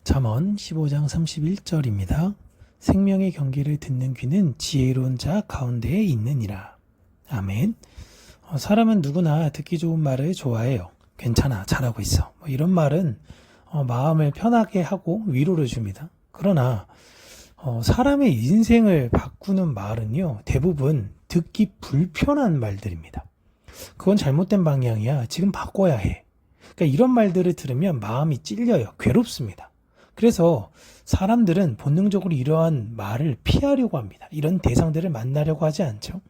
잠언 15장 31절입니다. 생명의 경계를 듣는 귀는 지혜로운 자 가운데에 있느니라. 아멘. 사람은 누구나 듣기 좋은 말을 좋아해요. 괜찮아, 잘하고 있어. 이런 말은 마음을 편하게 하고 위로를 줍니다. 그러나 사람의 인생을 바꾸는 말은요, 대부분 듣기 불편한 말들입니다. 그건 잘못된 방향이야. 지금 바꿔야 해. 그러니까 이런 말들을 들으면 마음이 찔려요. 괴롭습니다. 그래서 사람들은 본능적으로 이러한 말을 피하려고 합니다. 이런 대상들을 만나려고 하지 않죠.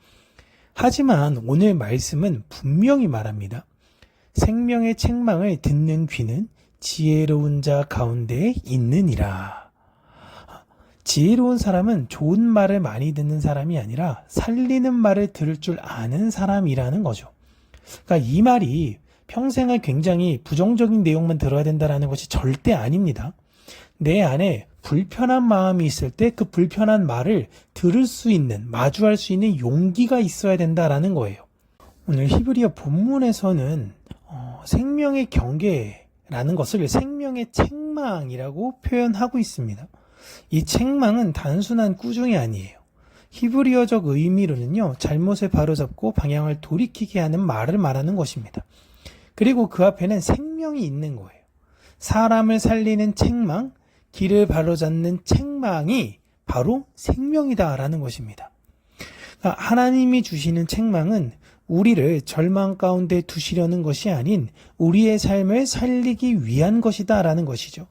하지만 오늘 말씀은 분명히 말합니다. 생명의 책망을 듣는 귀는 지혜로운 자 가운데에 있느니라. 지혜로운 사람은 좋은 말을 많이 듣는 사람이 아니라 살리는 말을 들을 줄 아는 사람이라는 거죠. 그러니까 이 말이 평생을 굉장히 부정적인 내용만 들어야 된다는 것이 절대 아닙니다. 내 안에 불편한 마음이 있을 때 그 불편한 말을 들을 수 있는, 마주할 수 있는 용기가 있어야 된다라는 거예요. 오늘 히브리어 본문에서는 생명의 경계라는 것을 생명의 책망이라고 표현하고 있습니다. 이 책망은 단순한 꾸중이 아니에요. 히브리어적 의미로는요, 잘못을 바로잡고 방향을 돌이키게 하는 말을 말하는 것입니다. 그리고 그 앞에는 생명이 있는 거예요. 사람을 살리는 책망, 길을 바로잡는 책망이 바로 생명이다라는 것입니다. 하나님이 주시는 책망은 우리를 절망 가운데 두시려는 것이 아닌 우리의 삶을 살리기 위한 것이다라는 것이죠.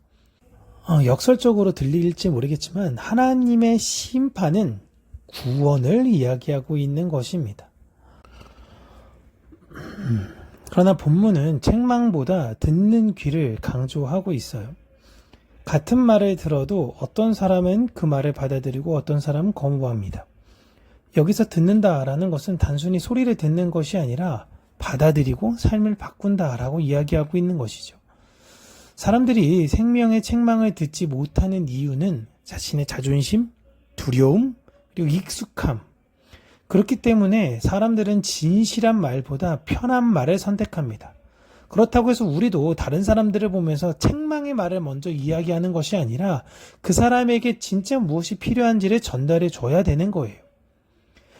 역설적으로 들릴지 모르겠지만 하나님의 심판은 구원을 이야기하고 있는 것입니다. 그러나 본문은 책망보다 듣는 귀를 강조하고 있어요. 같은 말을 들어도 어떤 사람은 그 말을 받아들이고 어떤 사람은 거부합니다. 여기서 듣는다라는 것은 단순히 소리를 듣는 것이 아니라 받아들이고 삶을 바꾼다라고 이야기하고 있는 것이죠. 사람들이 생명의 책망을 듣지 못하는 이유는 자신의 자존심, 두려움, 그리고 익숙함. 그렇기 때문에 사람들은 진실한 말보다 편한 말을 선택합니다. 그렇다고 해서 우리도 다른 사람들을 보면서 책망의 말을 먼저 이야기하는 것이 아니라 그 사람에게 진짜 무엇이 필요한지를 전달해 줘야 되는 거예요.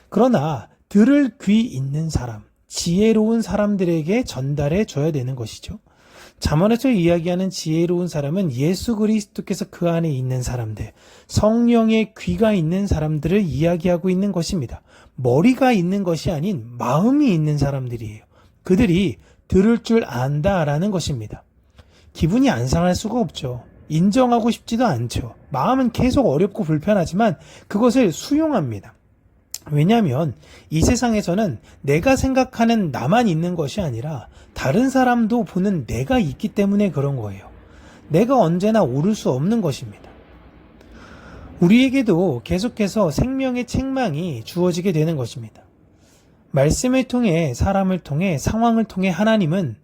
그러나 들을 귀 있는 사람, 지혜로운 사람들에게 전달해 줘야 되는 것이죠. 잠언에서 이야기하는 지혜로운 사람은 예수 그리스도께서 그 안에 있는 사람들, 성령의 귀가 있는 사람들을 이야기하고 있는 것입니다. 머리가 있는 것이 아닌 마음이 있는 사람들이에요. 그들이 들을 줄 안다라는 것입니다. 기분이 안 상할 수가 없죠. 인정하고 싶지도 않죠. 마음은 계속 어렵고 불편하지만 그것을 수용합니다. 왜냐하면 이 세상에서는 내가 생각하는 나만 있는 것이 아니라 다른 사람도 보는 내가 있기 때문에 그런 거예요. 내가 언제나 옳을 수 없는 것입니다. 우리에게도 계속해서 생명의 책망이 주어지게 되는 것입니다. 말씀을 통해, 사람을 통해, 상황을 통해 하나님은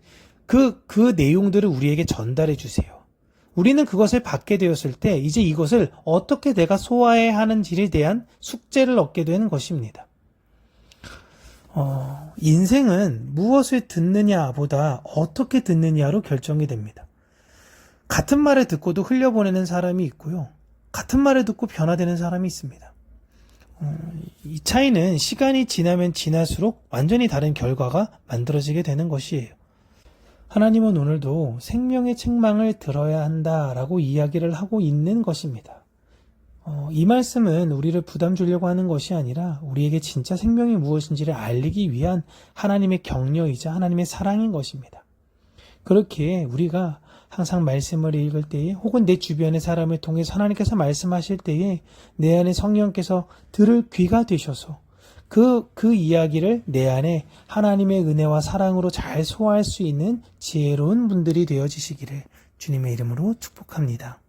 그 내용들을 우리에게 전달해 주세요. 우리는 그것을 받게 되었을 때 이제 이것을 어떻게 내가 소화해야 하는지에 대한 숙제를 얻게 되는 것입니다. 인생은 무엇을 듣느냐보다 어떻게 듣느냐로 결정이 됩니다. 같은 말을 듣고도 흘려보내는 사람이 있고요. 같은 말을 듣고 변화되는 사람이 있습니다. 이 차이는 시간이 지나면 지날수록 완전히 다른 결과가 만들어지게 되는 것이에요. 하나님은 오늘도 생명의 책망을 들어야 한다라고 이야기를 하고 있는 것입니다. 이 말씀은 우리를 부담 주려고 하는 것이 아니라 우리에게 진짜 생명이 무엇인지를 알리기 위한 하나님의 격려이자 하나님의 사랑인 것입니다. 그렇게 우리가 항상 말씀을 읽을 때에 혹은 내 주변의 사람을 통해서 하나님께서 말씀하실 때에 내 안에 성령께서 들을 귀가 되셔서 그 이야기를 내 안에 하나님의 은혜와 사랑으로 잘 소화할 수 있는 지혜로운 분들이 되어지시기를 주님의 이름으로 축복합니다.